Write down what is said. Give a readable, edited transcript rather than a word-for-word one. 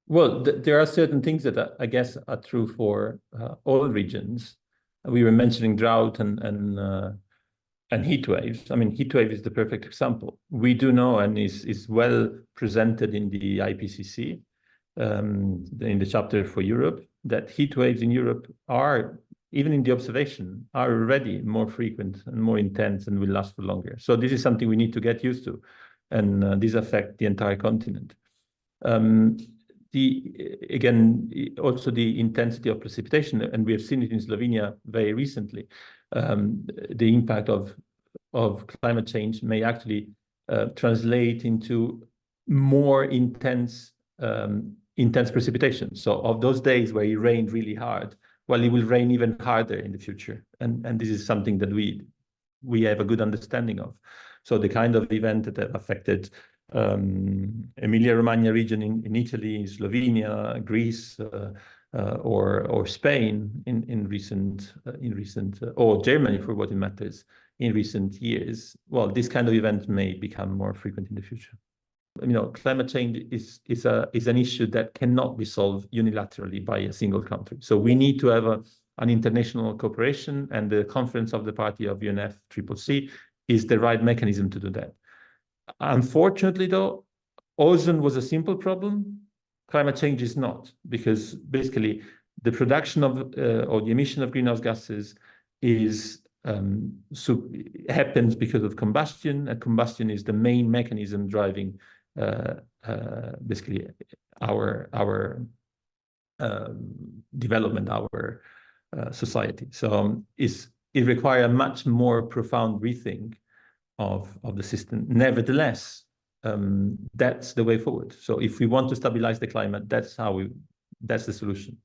Well, there are certain things that I guess are true for all regions. We were mentioning drought and heat waves. I mean, heat wave is the perfect example. We do know, and is well presented in the IPCC, in the chapter for Europe, that heat waves in Europe are, even in the observation, are already more frequent and more intense and will last for longer. So this is something we need to get used to, and these affect the entire continent. Again, also the intensity of precipitation, and we have seen it in Slovenia very recently. The impact of climate change may actually translate into more intense precipitation. So of those days where it rained really hard, well, it will rain even harder in the future, and this is something that we have a good understanding of. So the kind of event that have affected Emilia-Romagna region in Italy, Slovenia, Greece, or Spain in recent or Germany, for what it matters, in recent years. Well, this kind of event may become more frequent in the future. You know, climate change is an issue that cannot be solved unilaterally by a single country. So we need to have an international cooperation, and the Conference of the Party of UNFCCC is the right mechanism to do that. Unfortunately, though, ozone was a simple problem. Climate change is not, because basically the production of or the emission of greenhouse gases is happens because of combustion, and combustion is the main mechanism driving basically our development, our society. So it requires a much more profound rethink of the system. Nevertheless, that's the way forward. So if we want to stabilize the climate, that's the solution.